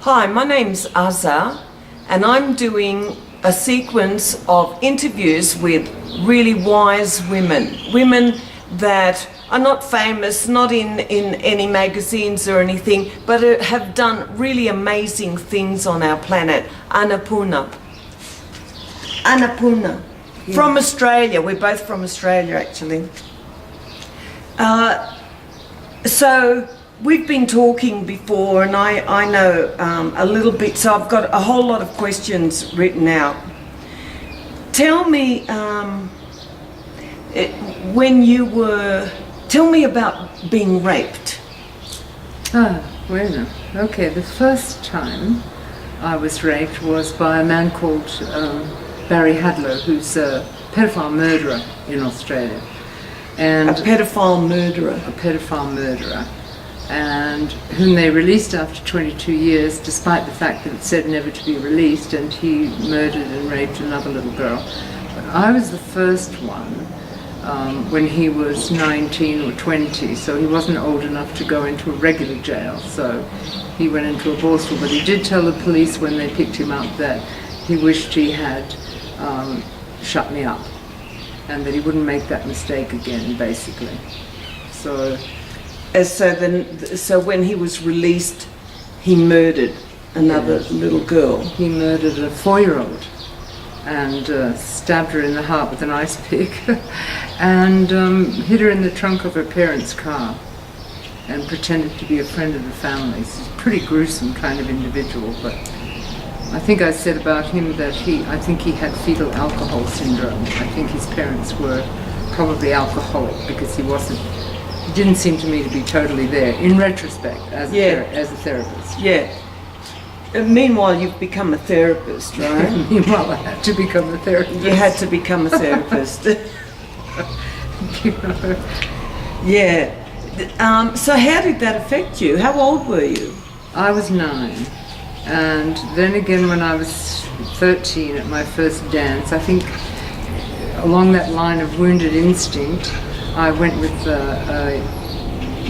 Hi, my name's Azzah, and I'm doing a sequence of interviews with really wise women that are not famous, not in any magazines or anything, but have done really amazing things on our planet. Annapurna. Annapurna. Yeah. From Australia. We're both from Australia, actually. So we've been talking before, and I know a little bit, so I've got a whole lot of questions written out. Tell me, tell me about being raped. Well, okay, the first time I was raped was by a man called Barry Hadlow, who's a pedophile murderer in Australia. And a pedophile murderer? A pedophile murderer. And whom they released after 22 years, despite the fact that it said never to be released, and he murdered and raped another little girl. But I was the first one when he was 19 or 20, so he wasn't old enough to go into a regular jail, so he went into a borstal. But he did tell the police when they picked him up that he wished he had shut me up, and that he wouldn't make that mistake again, basically. So when he was released, he murdered another little girl. He murdered a 4-year-old and stabbed her in the heart with an ice pick and hid her in the trunk of her parents' car and pretended to be a friend of the family. He's a pretty gruesome kind of individual, but I think I said about him that I think he had fetal alcohol syndrome. I think his parents were probably alcoholic because he didn't seem to me to be totally there, in retrospect, as a therapist. Yeah. Meanwhile, you've become a therapist, right? Meanwhile, I had to become a therapist. You had to become a therapist. Yeah. So how did that affect you? How old were you? I was 9. And then again, when I was 13 at my first dance, I think along that line of wounded instinct, I went with a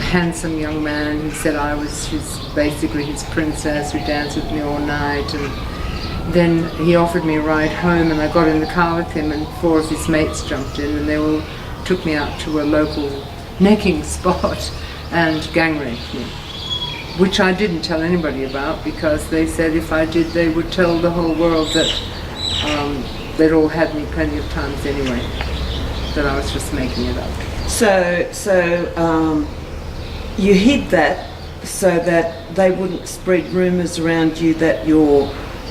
handsome young man who said I was basically his princess, who danced with me all night. And then he offered me a ride home, and I got in the car with him, and 4 of his mates jumped in, and they all took me out to a local necking spot and gang raped me, which I didn't tell anybody about because they said if I did, they would tell the whole world that they'd all had me plenty of times anyway, that I was just making it up. So you hid that so that they wouldn't spread rumours around you that you're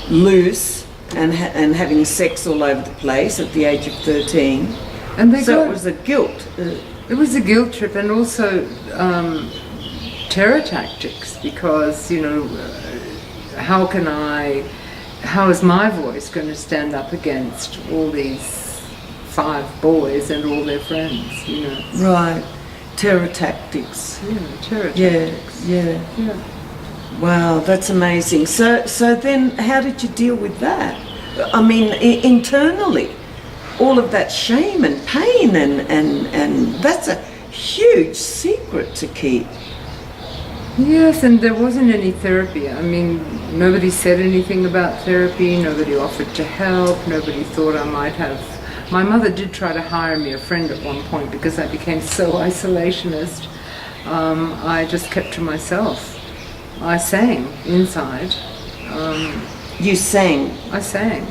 loose and having sex all over the place at the age of 13. And it was a guilt. It was a guilt trip, and also terror tactics, because how is my voice going to stand up against all these 5 boys and all their friends, Right. Terror tactics. Yeah, terror tactics. Yeah. Wow, that's amazing. So then how did you deal with that? I mean, internally, all of that shame and pain and that's a huge secret to keep. Yes, and there wasn't any therapy. I mean, nobody said anything about therapy, nobody offered to help, nobody thought I might have. My mother did try to hire me a friend at one point because I became so isolationist. I just kept to myself. I sang inside. You sang? I sang.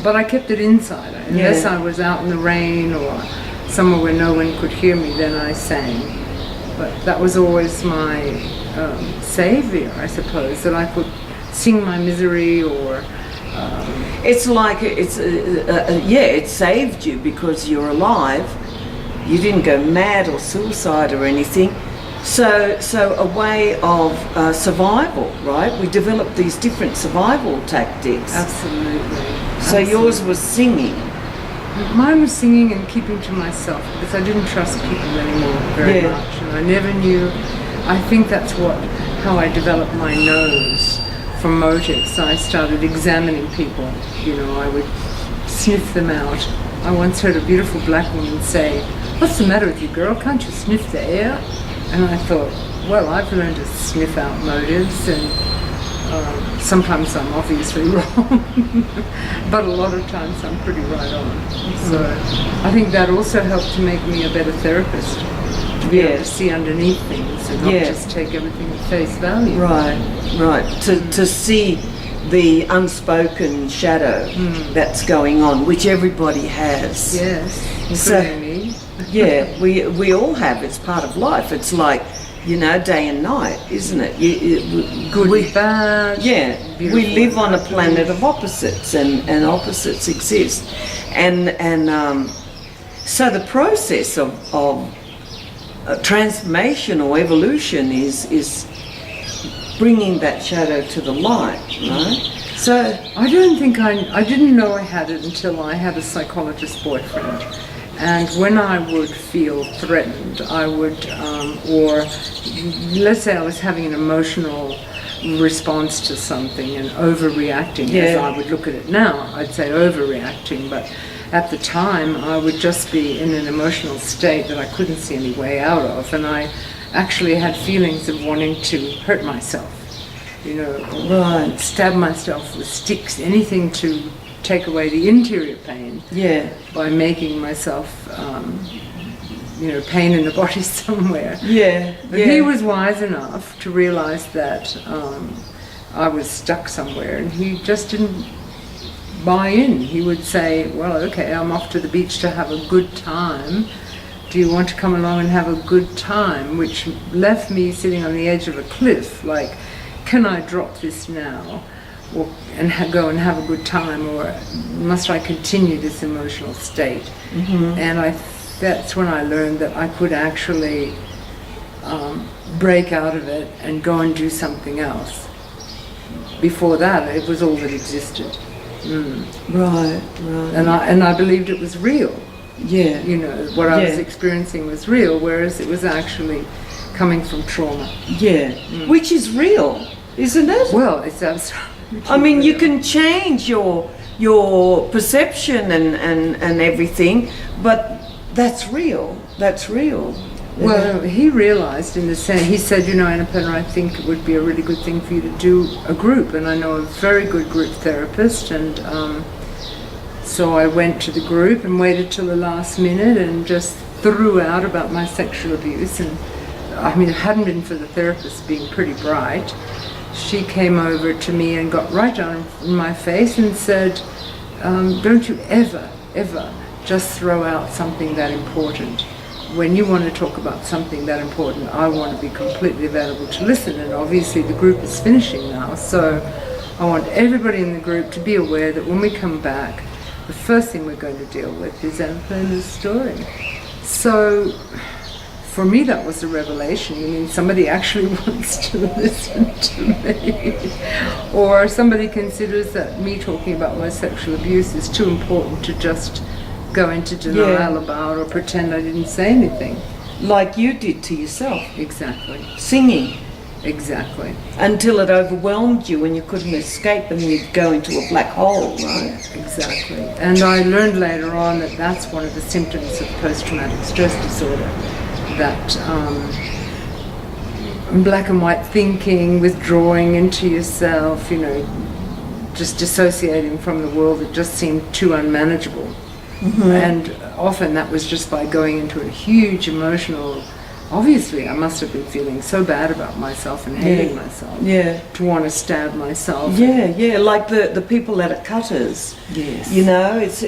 But I kept it inside. Unless I was out in the rain or somewhere where no one could hear me, then I sang. But that was always my savior, I suppose, that I could sing my misery or... It's like it saved you because you're alive. You didn't go mad or suicide or anything. So a way of survival, right? We developed these different survival tactics. Absolutely. So yours was singing. Mine was singing and keeping to myself because I didn't trust people anymore very much, and I never knew. I think that's how I developed my nose for motives. I started examining people. I would sniff them out. I once heard a beautiful black woman say, "What's the matter with you, girl? Can't you sniff the air?" And I thought, well, I've learned to sniff out motives, and Sometimes I'm obviously wrong, but a lot of times I'm pretty right on. So I think that also helped to make me a better therapist, to be able to see underneath things and not just take everything at face value. Right, right. To see the unspoken shadow that's going on, which everybody has. Yes, So, including me. yeah, we all have. It's part of life. It's like, you know, day and night, isn't it? Good and bad. Yeah, we live on a planet of opposites, and opposites exist, and so the process of transformation or evolution is bringing that shadow to the light, right? So I don't think I didn't know I had it until I had a psychologist boyfriend. And when I would feel threatened, I would, or let's say I was having an emotional response to something and overreacting, as I would look at it now, I'd say overreacting, but at the time I would just be in an emotional state that I couldn't see any way out of, and I actually had feelings of wanting to hurt myself, you know, stab myself with sticks, anything to take away the interior pain by making myself, you know, pain in the body somewhere. But he was wise enough to realize that I was stuck somewhere, and he just didn't buy in. He would say, well, okay, I'm off to the beach to have a good time. Do you want to come along and have a good time? Which left me sitting on the edge of a cliff, like, can I drop this now? And go and have a good time, or must I continue this emotional state? And that's when I learned that I could actually break out of it and go and do something else. Before that, it was all that existed. Right. And I believed it was real. Yeah. You know, what I was experiencing was real, whereas it was actually coming from trauma. Yeah. Which is real, isn't it? Well, it's absolutely. I mean, you can change your perception and everything, but that's real. That's real. Well, he realized in the sense, he said, you know, Annapurna, I think it would be a really good thing for you to do a group, and I know a very good group therapist, and so I went to the group and waited till the last minute and just threw out about my sexual abuse. And I mean, it hadn't been for the therapist being pretty bright, she came over to me and got right down in my face and said, don't you ever just throw out something that important. When you want to talk about something that important, I want to be completely available to listen. And obviously the group is finishing now, so I want everybody in the group to be aware that when we come back, the first thing we're going to deal with is Annapurna's story. So for me, that was a revelation. You mean somebody actually wants to listen to me? Or somebody considers that me talking about my sexual abuse is too important to just go into denial about or pretend I didn't say anything. Like you did to yourself. Exactly. Singing. Exactly. Until it overwhelmed you and you couldn't escape and you'd go into a black hole, right? Exactly. And I learned later on that that's one of the symptoms of post-traumatic stress disorder. That black and white thinking, withdrawing into yourself, you know, just dissociating from the world that just seemed too unmanageable. And often that was just by going into a huge emotional, obviously I must have been feeling so bad about myself and hating myself. To want to stab myself. Like the people that are cutters. Yes. You know, it's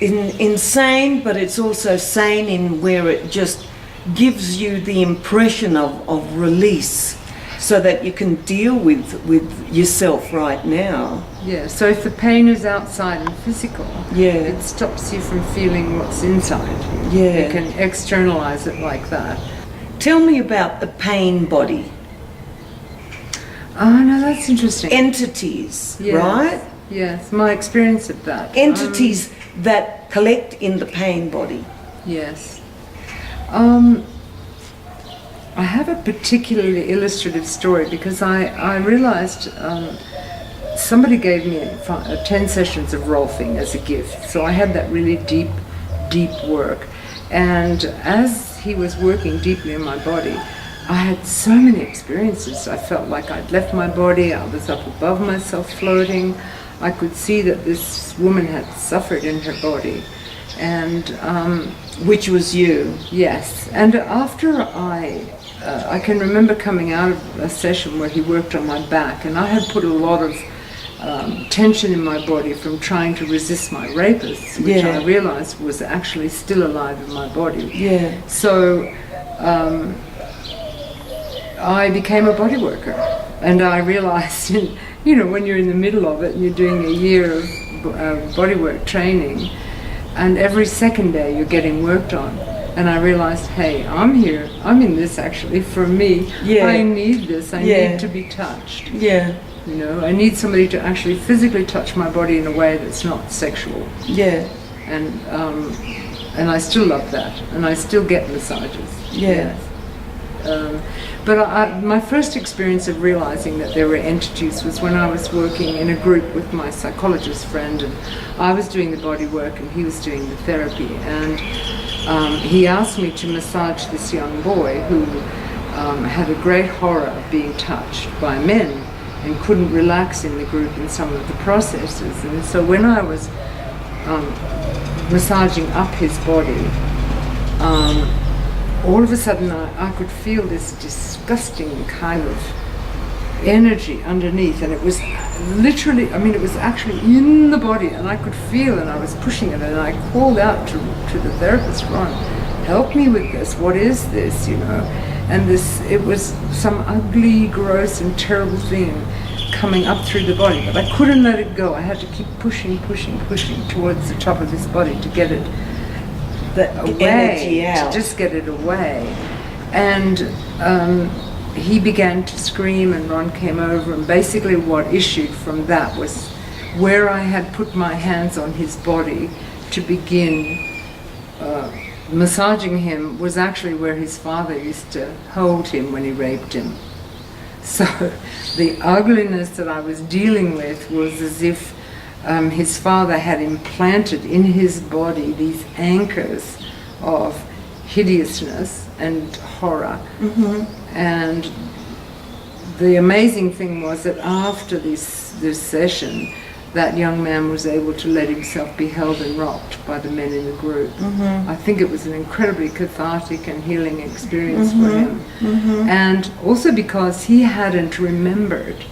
insane, but it's also sane in where it just gives you the impression of release, so that you can deal with yourself right now. Yeah, so if the pain is outside and physical, it stops you from feeling what's inside. You can externalize it like that. Tell me about the pain body. Oh, no, that's interesting. Entities, right? Yes, my experience of that. Entities that collect in the pain body. Yes. I have a particularly illustrative story because I realized somebody gave me 10 sessions of Rolfing as a gift. So I had that really deep work. And as he was working deeply in my body, I had so many experiences. I felt like I'd left my body, I was up above myself floating. I could see that this woman had suffered in her body. And which was you? yes, and after I can remember coming out of a session where he worked on my back, and I had put a lot of tension in my body from trying to resist my rapist, which Yeah. I realized was actually still alive in my body. Yeah. So I became a body worker, and I realized, you know, when you're in the middle of it and you're doing a year of bodywork training, and every second day you're getting worked on, and I realized, hey, I'm here, I'm in this actually for me. Yeah. I need this, I Yeah. need to be touched. Yeah. You know, I need somebody to actually physically touch my body in a way that's not sexual. Yeah. And I still love that, and I still get massages. Yeah. But my first experience of realizing that there were entities was when I was working in a group with my psychologist friend, and I was doing the body work and he was doing the therapy, and he asked me to massage this young boy who had a great horror of being touched by men and couldn't relax in the group in some of the processes. And so when I was massaging up his body, all of a sudden I could feel this disgusting kind of energy underneath, and it was literally, I mean, it was actually in the body, and I could feel, and I was pushing it, and I called out to the therapist, Ron, help me with this, what is this, you know? And it was some ugly, gross and terrible thing coming up through the body, but I couldn't let it go. I had to keep pushing towards the top of this body to get it away, to just get it away. And he began to scream, and Ron came over, and basically what issued from that was where I had put my hands on his body to begin massaging him was actually where his father used to hold him when he raped him. So the ugliness that I was dealing with was as if his father had implanted in his body these anchors of hideousness and horror. Mm-hmm. And the amazing thing was that after this session, that young man was able to let himself be held and rocked by the men in the group. Mm-hmm. I think it was an incredibly cathartic and healing experience for him. Mm-hmm. And also because he hadn't remembered,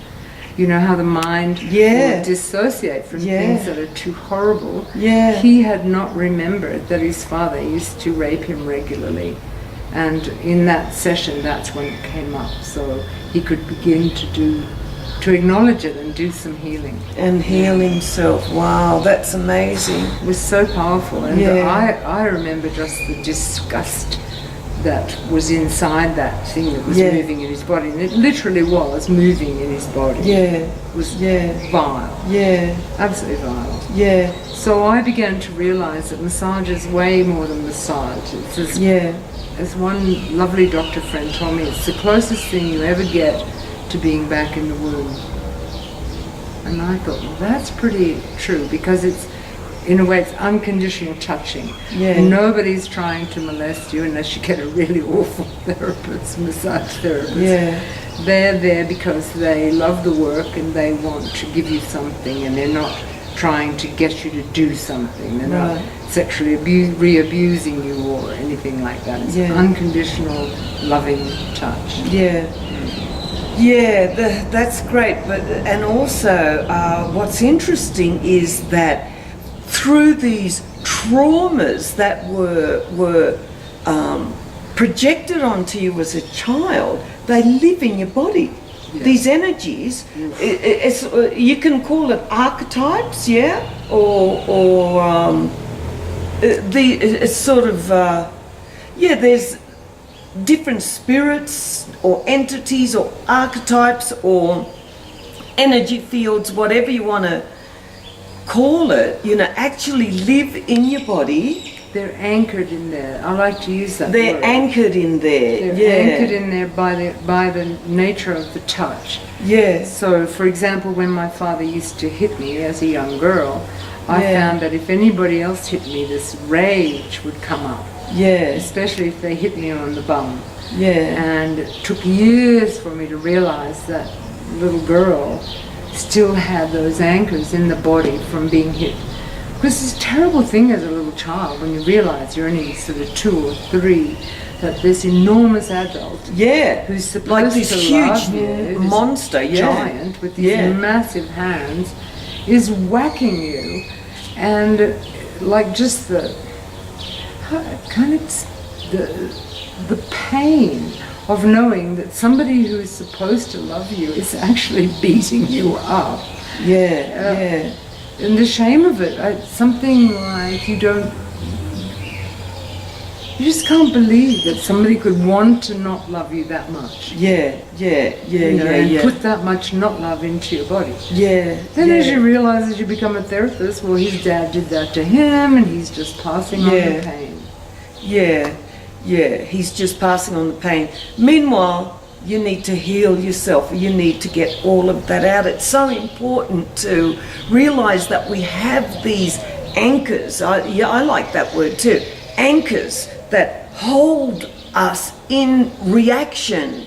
you know, how the mind will dissociate from things that are too horrible. Yeah. He had not remembered that his father used to rape him regularly. And in that session, that's when it came up. So he could begin to acknowledge it and do some healing. And heal himself. Wow, that's amazing. It was so powerful. And I remember just the disgust that was inside that thing that was moving in his body. And it literally was moving in his body. Yeah. It was vile. Yeah. Absolutely vile. Yeah. So I began to realize that massage is way more than massage. It's as one lovely doctor friend told me, it's the closest thing you ever get to being back in the womb. And I thought, well, that's pretty true, because it's, in a way, it's unconditional touching. Yeah. And nobody's trying to molest you unless you get a really awful therapist, massage therapist. Yeah. They're there because they love the work and they want to give you something, and they're not trying to get you to do something. They're not sexually re-abusing you or anything like that. It's unconditional, loving touch. Yeah. Yeah, that's great. But and also, what's interesting is that through these traumas that were projected onto you as a child, they live in your body. Yeah. These energies, it's you can call it archetypes, or it's sort of there's different spirits or entities or archetypes or energy fields, whatever you want to call it, actually live in your body. They're anchored in there. I like to use that They're word. Anchored in there. They're anchored in there by the nature of the touch. Yeah. So, for example, when my father used to hit me as a young girl, I found that if anybody else hit me, this rage would come up. Yeah. especially if they hit me on the bum. Yeah. And it took years for me to realize that little girl still had those anchors in the body from being hit. Because it's a terrible thing as a little child when you realize you're only sort of 2 or 3, that this enormous adult Yeah. who's supposed Like this to huge love you, this monster, yeah. giant with these Yeah. massive hands, is whacking you, and like just the kind of the pain of knowing that somebody who is supposed to love you is actually beating you up. Yeah. Yeah. And the shame of it, something like you just can't believe that somebody could want to not love you that much. Yeah. Yeah. Yeah. You know, Yeah. and Yeah. put that much not love into your body. Yeah. Then yeah. as you realize as you become a therapist, well, his dad did that to him and he's just passing on Yeah. the pain. Yeah, yeah, he's just passing on the pain. Meanwhile, you need to heal yourself. You need to get all of that out. It's so important to realize that we have these anchors. I like that word too. Anchors that hold us in reaction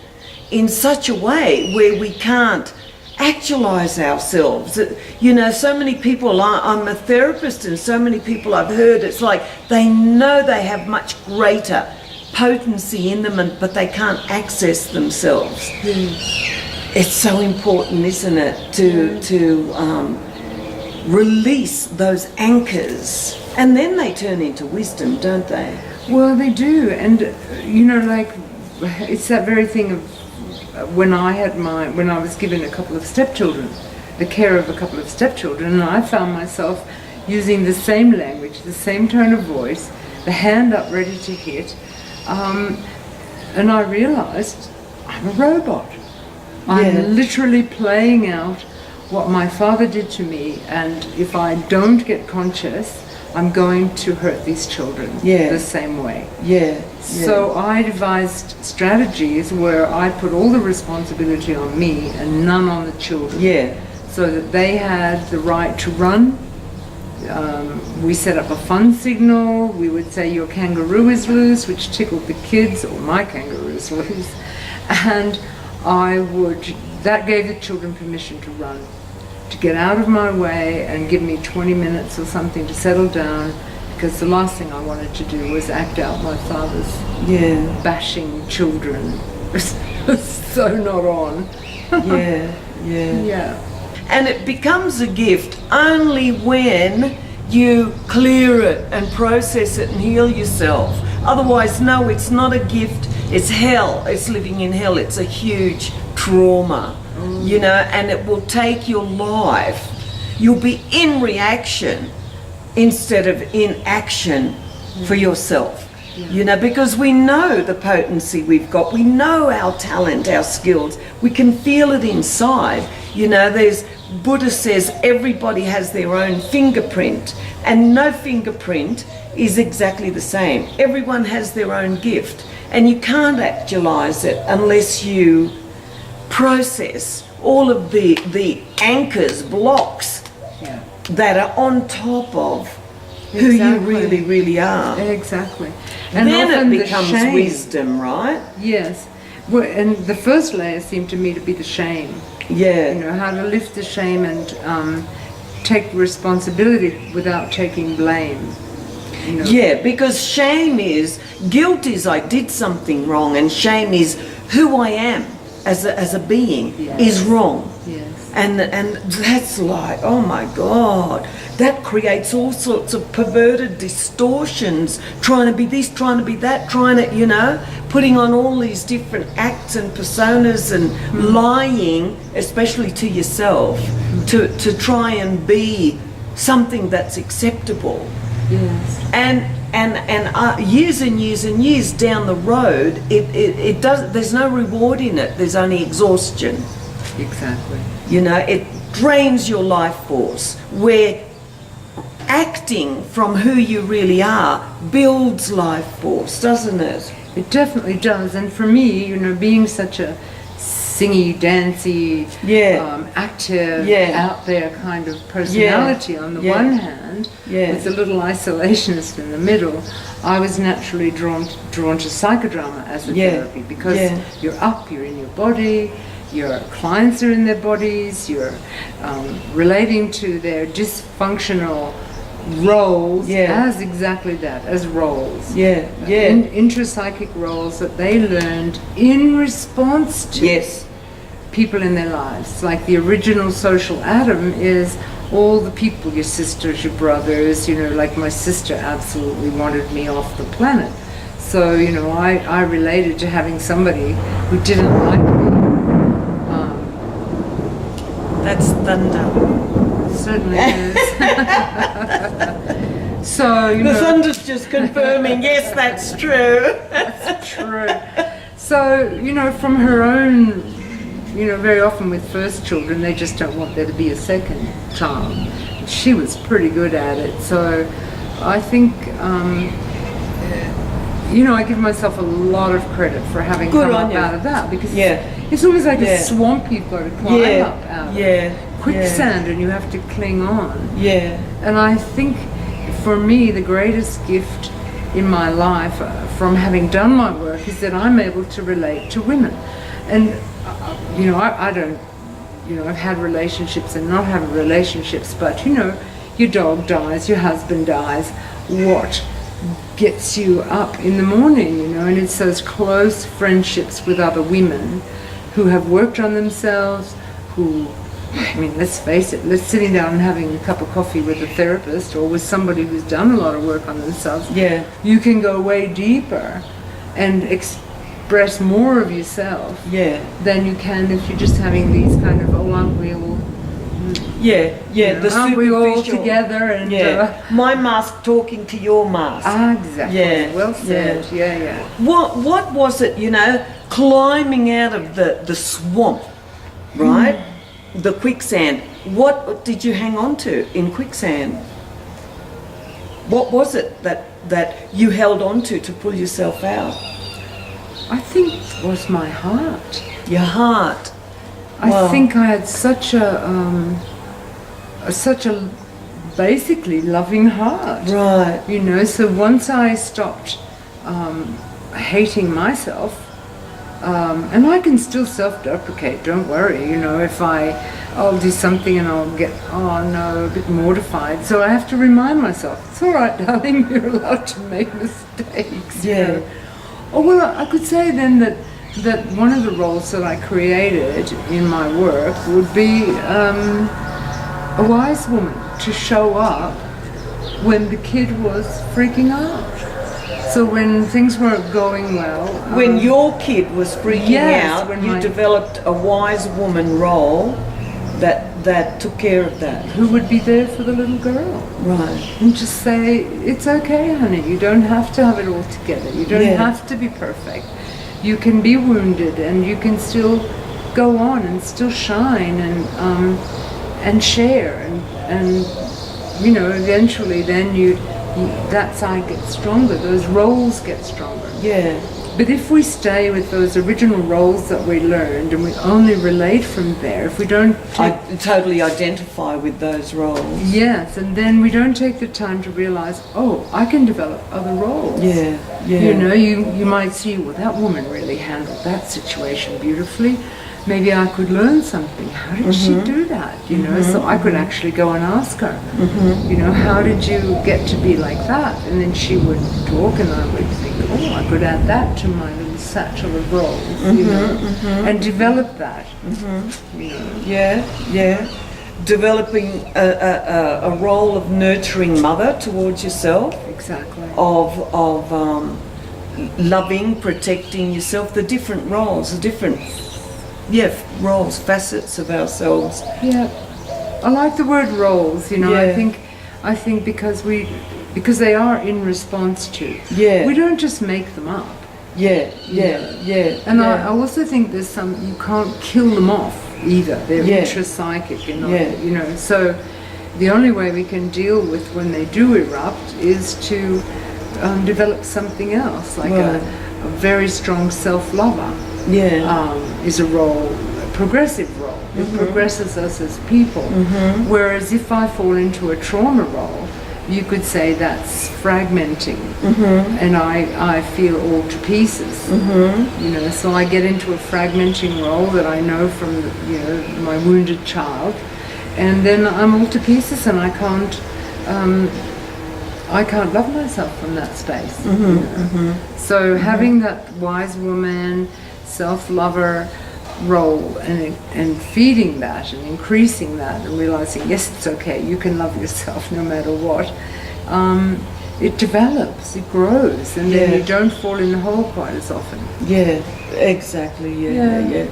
in such a way where we can't actualize ourselves. You know, so many people, I'm a therapist, and so many people I've heard, it's like they know they have much greater potency in them, but they can't access themselves. It's so important, isn't it, to release those anchors, and then they turn into wisdom, don't they? Well, they do, and you know, like it's that very thing of when I was given a couple of stepchildren, the care of a couple of stepchildren, and I found myself using the same language, the same tone of voice, the hand up ready to hit, and I realized I'm a robot. I'm literally playing out what my father did to me, and if I don't get conscious, I'm going to hurt these children the same way. Yeah. So I devised strategies where I put all the responsibility on me and none on the children. Yeah. So that they had the right to run. We set up a fun signal. We would say your kangaroo is loose, which tickled the kids, or my kangaroo is loose. And that gave the children permission to run, to get out of my way and give me 20 minutes or something to settle down, because the last thing I wanted to do was act out my father's bashing children. So not on. Yeah. And it becomes a gift only when you clear it and process it and heal yourself. Otherwise, no, it's not a gift, it's hell. It's living in hell. It's a huge trauma, you know, and it will take your life. You'll be in reaction instead of in action for yourself. You know, because we know the potency we've got, we know our talent, our skills, we can feel it inside. You know, Buddha says everybody has their own fingerprint, and no fingerprint is exactly the same. Everyone has their own gift, and you can't actualize it unless you process all of the anchors, blocks that are on top of who you really, really are. Exactly. And then often it becomes the shame. wisdom, right? Yes. Well, and the first layer seemed to me to be the shame. Yeah. You know, how to lift the shame and take responsibility without taking blame. You know? Yeah, because guilt is I did something wrong, and shame is who I am as a being is wrong. Yes. And that's like, oh my God, that creates all sorts of perverted distortions, trying to be this, trying to be that, trying to, you know, putting on all these different acts and personas and lying, especially to yourself, to try and be something that's acceptable. Yes. And years and years and years down the road, it does. There's no reward in it. There's only exhaustion. Exactly. You know, it drains your life force. Where acting from who you really are builds life force, doesn't it? It definitely does. And for me, you know, being such a singy, dancey, active, out there kind of personality on the one hand, with a little isolationist in the middle. I was naturally drawn to psychodrama as a therapy because you're up, you're in your body, your clients are in their bodies, you're relating to their dysfunctional roles as exactly that, as roles. Intrapsychic roles that they learned in response to people in their lives. Like the original social Adam is all the people, your sisters, your brothers, like my sister absolutely wanted me off the planet. So, I related to having somebody who didn't like me. That's thunder. Certainly is. So, the thunder's just confirming, yes, that's true. That's true. So, from her own, very often with first children, they just don't want there to be a second child. She was pretty good at it. So, I think, I give myself a lot of credit for having come up out of that, because it's always like a swamp you've got to climb up out of. Quicksand, and you have to cling on. And I think for me the greatest gift in my life from having done my work is that I'm able to relate to women. And I don't, I've had relationships and not had relationships, but your dog dies, your husband dies, what gets you up in the morning, and it's those close friendships with other women who have worked on themselves, who, let's face it, sitting down and having a cup of coffee with a therapist or with somebody who's done a lot of work on themselves, you can go way deeper and express more of yourself than you can if you're just having these kind of, aren't we all aren't we all together? And my mask talking to your mask. Exactly. Well said. What was it, climbing out of the swamp, right? The quicksand. What did you hang on to in quicksand? What was it that you held on to pull yourself out? I think it was my heart. Your heart. I think I had such a basically loving heart. Right. So once I stopped hating myself, and I can still self-deprecate, don't worry, if I'll do something and I'll get, a bit mortified. So I have to remind myself, it's all right, darling, you're allowed to make mistakes. Oh, well, I could say then that one of the roles that I created in my work would be a wise woman to show up when the kid was freaking out. So when things weren't going well... when your kid was freaking out, when you developed a wise woman role that took care of that. Who would be there for the little girl. Right. And just say, it's okay, honey, you don't have to have it all together. You don't have to be perfect. You can be wounded and you can still go on and still shine and share. And eventually then that side gets stronger, those roles get stronger. But if we stay with those original roles that we learned and we only relate from there, if we don't... I totally identify with those roles. Yes, and then we don't take the time to realize, I can develop other roles. You might see, well, that woman really handled that situation beautifully. Maybe I could learn something. How did she do that? So I could actually go and ask her, how did you get to be like that? And then she would talk and I would think, I could add that to my little satchel of roles, and develop that. Developing a role of nurturing mother towards yourself. Exactly. Of loving, protecting yourself, the different roles, the different roles, facets of ourselves. I like the word roles, I think because they are in response to. We don't just make them up. And I also think there's you can't kill them off either. They're intrapsychic, so the only way we can deal with when they do erupt is to develop something else, like a very strong self-lover. is a role, a progressive role. It progresses us as people. Whereas if I fall into a trauma role, you could say that's fragmenting, and I feel all to pieces. You know, so I get into a fragmenting role that I know from my wounded child, and then I'm all to pieces, and I can't love myself from that space. You know? So having that wise woman, self-lover role, and feeding that and increasing that and realizing, yes, it's okay, you can love yourself no matter what, it develops, it grows, and then you don't fall in the hole quite as often. Yeah, exactly. Yeah.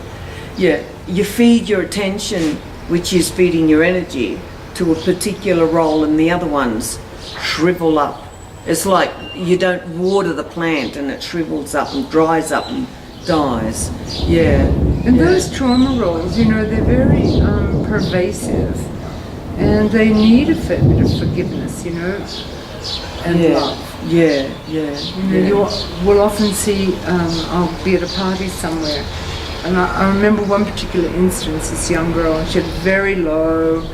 You feed your attention, which is feeding your energy, to a particular role, and the other ones shrivel up. It's like you don't water the plant and it shrivels up and dries up and dies. And those trauma roles, you know, they're very pervasive, and they need a fair bit of forgiveness, you know, and love. You know, we'll often see, I'll be at a party somewhere, and I remember one particular instance, this young girl, and she had very low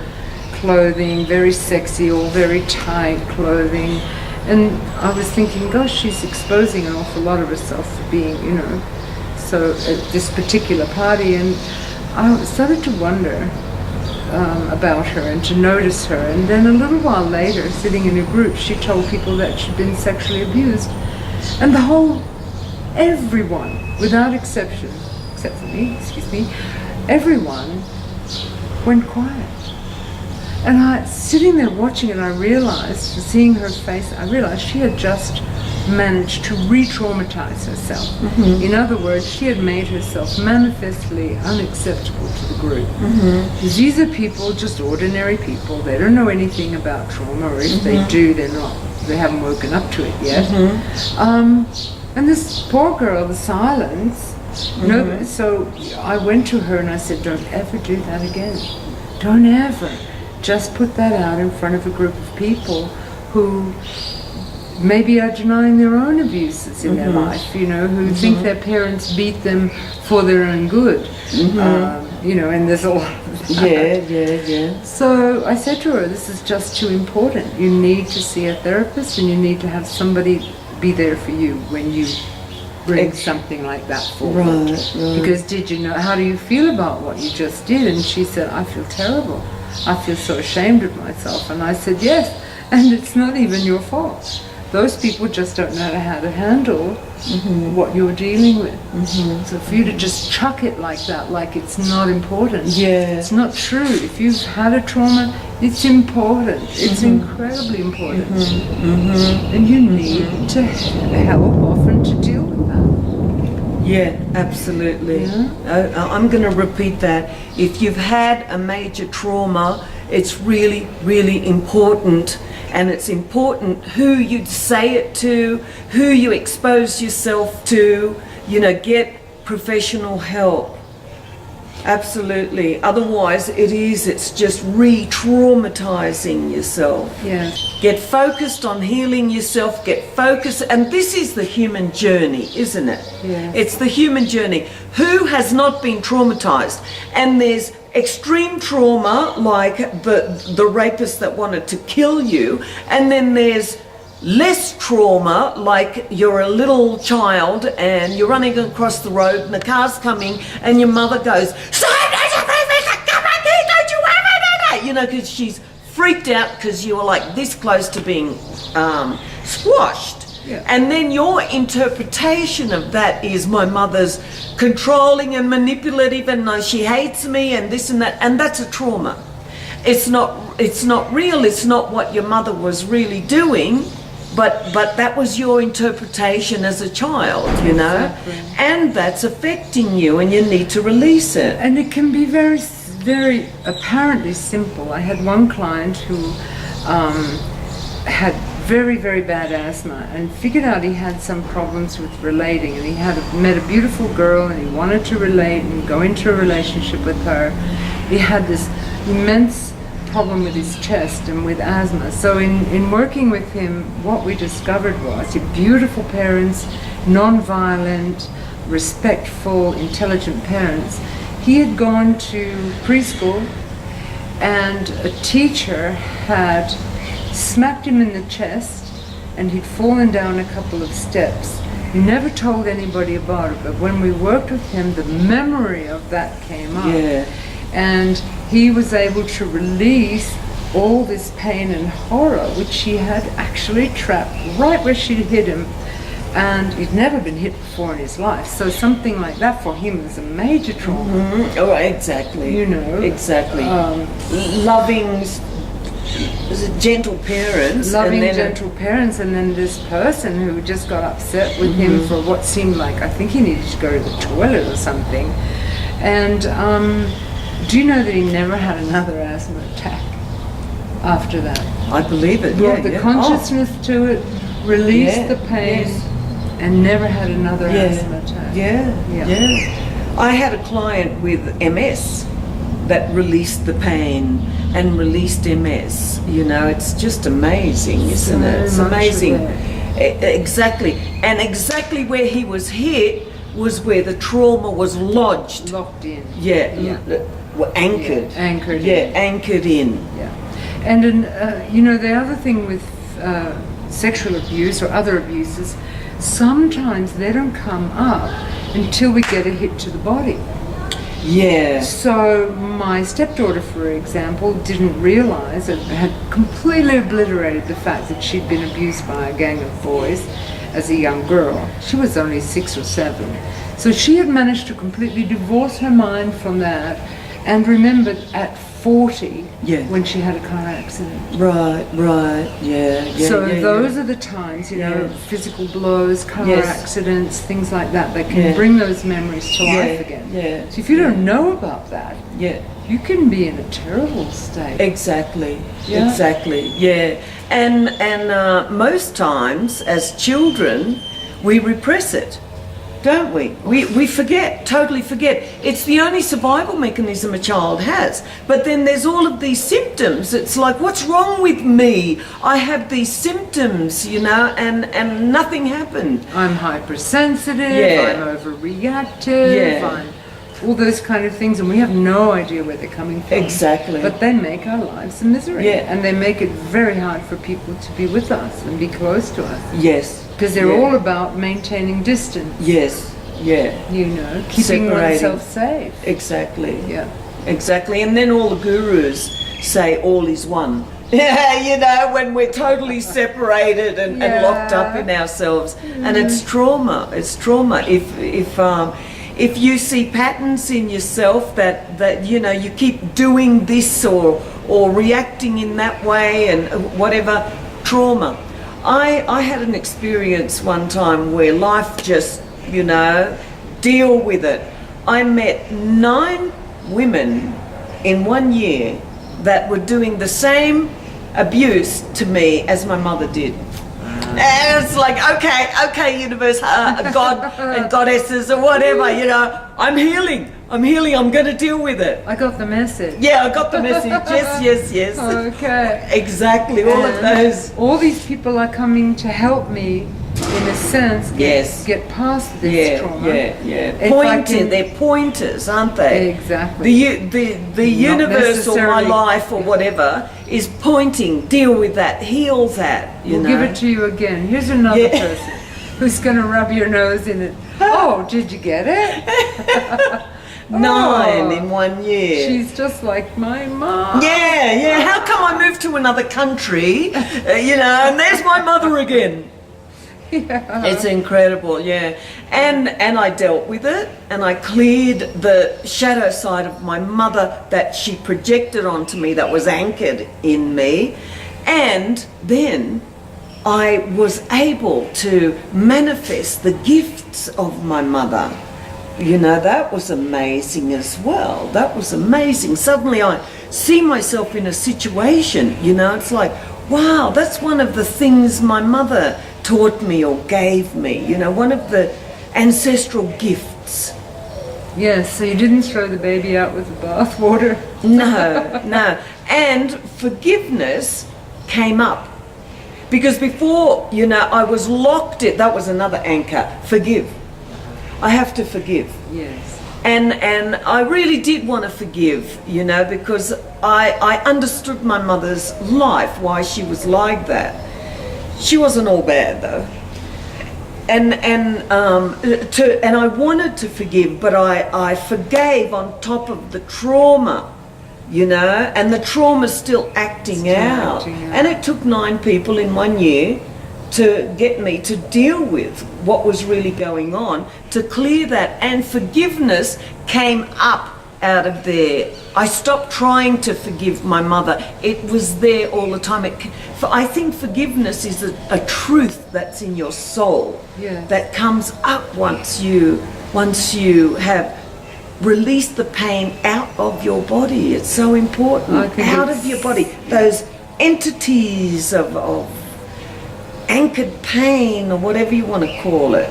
clothing, very sexy, or very tight clothing, and I was thinking, gosh, she's exposing an awful lot of herself for being, you know, so at this particular party, and I started to wonder about her and to notice her, and then a little while later, sitting in a group, she told people that she'd been sexually abused, and everyone, without exception, except for me, everyone went quiet. And I, sitting there watching it, I realized, seeing her face, I realized she had just managed to re-traumatize herself. In other words, she had made herself manifestly unacceptable to the group. Because these are people, just ordinary people. They don't know anything about trauma, or if they do, they haven't woken up to it yet. And this poor girl, the silence. So I went to her and I said, don't ever do that again. Don't ever. Just put that out in front of a group of people who maybe are denying their own abuses in their life, you know, who think their parents beat them for their own good, you know, and there's a lot of that. So I said to her, this is just too important. You need to see a therapist, and you need to have somebody be there for you when you bring something like that forward. Right. Because did you know, how do you feel about what you just did? And she said, I feel terrible. I feel so ashamed of myself. And I said, yes, and it's not even your fault. Those people just don't know how to handle what you're dealing with. So for you to just chuck it like that, like it's not important, it's not true. If you've had a trauma, it's important. It's incredibly important. And you need to help often to deal with that. Yeah, absolutely. I'm going to repeat that. If you've had a major trauma, it's really, really important. And it's important who you say it to, who you expose yourself to, you know, get professional help. Absolutely. Otherwise, it's just re-traumatizing yourself. Get focused on healing yourself, get focused, and this is the human journey, isn't it? It's the human journey. Who has not been traumatized? And there's extreme trauma, like the rapist that wanted to kill you, and then there's less trauma, like you're a little child and you're running across the road and the car's coming and your mother goes, don't you ever, you know, because she's freaked out because you were like this close to being squashed. And then your interpretation of that is, my mother's controlling and manipulative, and she hates me and this and that, and that's a trauma. It's not real. It's not what your mother was really doing, but that was your interpretation as a child, you know. And that's affecting you, and you need to release it. And it can be very, very apparently simple. I had one client who had very, very bad asthma, and figured out he had some problems with relating, and he met a beautiful girl and he wanted to relate and go into a relationship with her. He had this immense problem with his chest and with asthma. So in working with him, what we discovered was he had beautiful parents, non-violent, respectful, intelligent parents. He had gone to preschool and a teacher had smacked him in the chest and he'd fallen down a couple of steps. He never told anybody about it, but when we worked with him, the memory of that came up. Yeah. And he was able to release all this pain and horror, which she had actually trapped right where she'd hit him. And he'd never been hit before in his life. So something like that for him was a major trauma. Mm-hmm. Oh, exactly. You know. Exactly. Loving, gentle parents. Loving, gentle parents, and then this person who just got upset with him for what seemed like, I think he needed to go to the toilet or something. And do you know that he never had another asthma attack after that? I believe it. Brought the consciousness to it, released the pain, and never had another asthma attack. Yeah. I had a client with MS that released the pain and released MS. You know, it's just amazing, isn't it? It's amazing. Exactly. And exactly where he was hit was where the trauma was lodged. Locked in. Anchored. Anchored in. Anchored in. Yeah. And you know, the other thing with sexual abuse or other abuses, sometimes they don't come up until we get a hit to the body. Yeah. So my stepdaughter, for example, didn't realize and had completely obliterated the fact that she'd been abused by a gang of boys as a young girl. She was only 6 or 7. So she had managed to completely divorce her mind from that and remembered at 40 when she had a car accident. Right, yeah. So those are the times, you know, physical blows, car accidents, things like that, that can bring those memories to life again. Yeah. So if you don't know about that, you can be in a terrible state. Exactly. Yeah. And most times as children, we repress it. Don't we? We forget, totally forget. It's the only survival mechanism a child has. But then there's all of these symptoms. It's like, what's wrong with me? I have these symptoms, you know, and nothing happened. I'm hypersensitive, I'm overreactive, I'm all those kind of things, and we have no idea where they're coming from. Exactly. But they make our lives a misery. And they make it very hard for people to be with us and be close to us. Yes. Because they're all about maintaining distance. Yes, You know, keeping oneself safe. Exactly. Yeah. Exactly. And then all the gurus say all is one. You know, when we're totally separated and locked up in ourselves. And it's trauma. It's trauma. If you see patterns in yourself that you know, you keep doing this or reacting in that way and whatever, trauma. I had an experience one time where life just, you know, deal with it. I met 9 women in 1 year that were doing the same abuse to me as my mother did. And it's like, okay, universe, God and goddesses or whatever, you know, I'm healing, I'm going to deal with it. I got the message. Yeah, I got the message, yes. Okay. Exactly, all of those. All these people are coming to help me, in a sense, get past this trauma. They're pointers, aren't they? Exactly. The universe or my life or whatever is pointing, deal with that, heal that, you know. We'll give it to you again. Here's another person who's going to rub your nose in it. Oh, did you get it? 9 in 1 year. She's just like my mom. Yeah. How come I moved to another country, you know, and there's my mother again. Yeah. It's incredible, and I dealt with it, and I cleared the shadow side of my mother that she projected onto me, that was anchored in me, and then I was able to manifest the gifts of my mother. You know, that was amazing as well. That was amazing. Suddenly I see myself in a situation, you know, it's like, wow, that's one of the things my mother taught me or gave me, you know, one of the ancestral gifts. Yes, so you didn't throw the baby out with the bathwater? No. And forgiveness came up. Because before, you know, I was locked in, that was another anchor, forgive. I have to forgive. Yes. And I really did want to forgive, you know, because I understood my mother's life, why she was like that. She wasn't all bad though. And I wanted to forgive, but I forgave on top of the trauma, you know, and the trauma's still acting out. And it took 9 people in 1 year to get me to deal with what was really going on, to clear that, and forgiveness came up out of there. I stopped trying to forgive my mother. It was there all the time. I think forgiveness is a truth that's in your soul, that comes up once you have released the pain out of your body. It's so important. Out of your body. Those entities of anchored pain, or whatever you want to call it.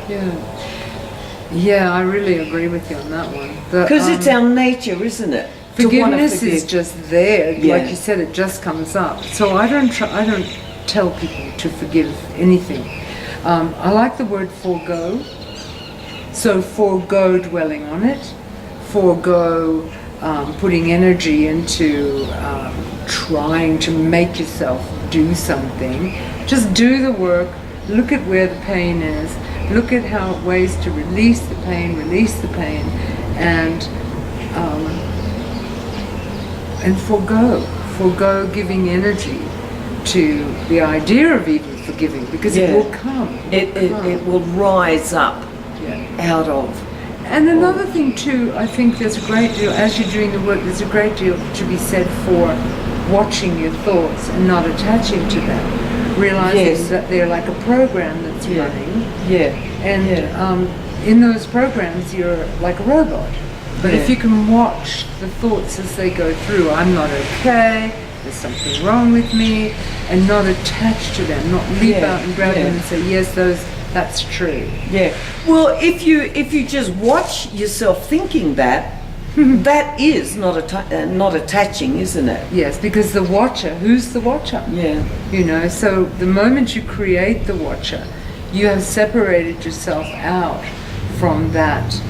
Yeah, I really agree with you on that one. Because it's our nature, isn't it? Forgiveness is just there, like you said, it just comes up. So I don't tell people to forgive anything. I like the word forego. So forego dwelling on it, forego putting energy into trying to make yourself do something. Just do the work, look at where the pain is, look at ways to release the pain, and forego giving energy to the idea of even forgiving, because it will come. It will rise up out of. And another thing too, I think there's a great deal, as you're doing the work, there's a great deal to be said for watching your thoughts and not attaching to them. Realizing that they're like a program that's running. And in those programs, you're like a robot. But if you can watch the thoughts as they go through, I'm not okay, there's something wrong with me, and not attach to them, not leap out and grab them and say, yes, that's true. Well, if you just watch yourself thinking that, that is not attaching, isn't it? Yes, because the watcher, who's the watcher? You know, so the moment you create the watcher, you have separated yourself out from that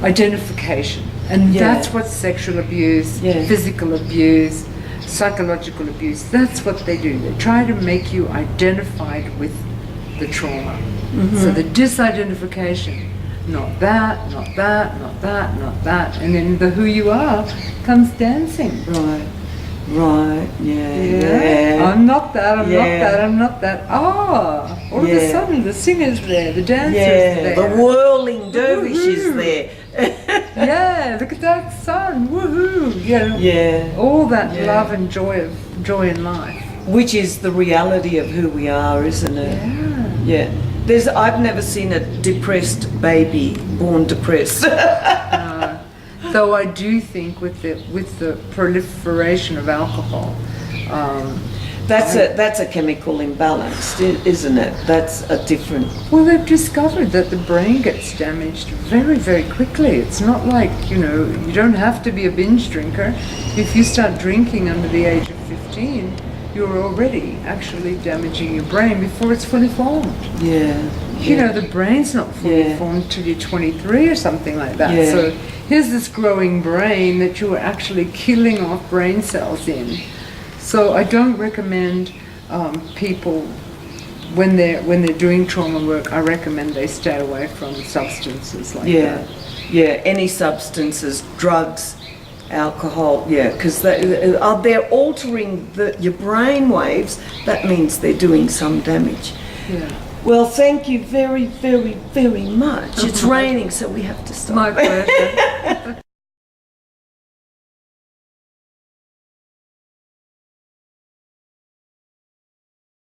identification. And that's what sexual abuse, physical abuse, psychological abuse, that's what they do. They try to make you identified with the trauma. So the disidentification, not that, not that, not that, not that, and then the who you are comes dancing. Right, I'm not that, I'm not that, I'm not that. All of a sudden the singer's there, the dancer's there. The whirling dervish is there. Look at that sun, woohoo. All that love and joy in life. Which is the reality of who we are, isn't it? I've never seen a depressed baby born depressed. Though I do think with the proliferation of alcohol, that's a chemical imbalance, isn't it? That's a different. Well, they've discovered that the brain gets damaged very, very quickly. It's not like, you don't have to be a binge drinker. If you start drinking under the age of 15, you're already actually damaging your brain before it's fully formed. The brain's not fully formed till you're 23 or something like that. So here's this growing brain that you're actually killing off brain cells in. So I don't recommend people, when they're doing trauma work, I recommend they stay away from substances like that. Any substances, drugs, alcohol, because they're altering your brain waves. That means they're doing some damage. Well, thank you very, very, very much. It's raining, so we have to stop. My pleasure.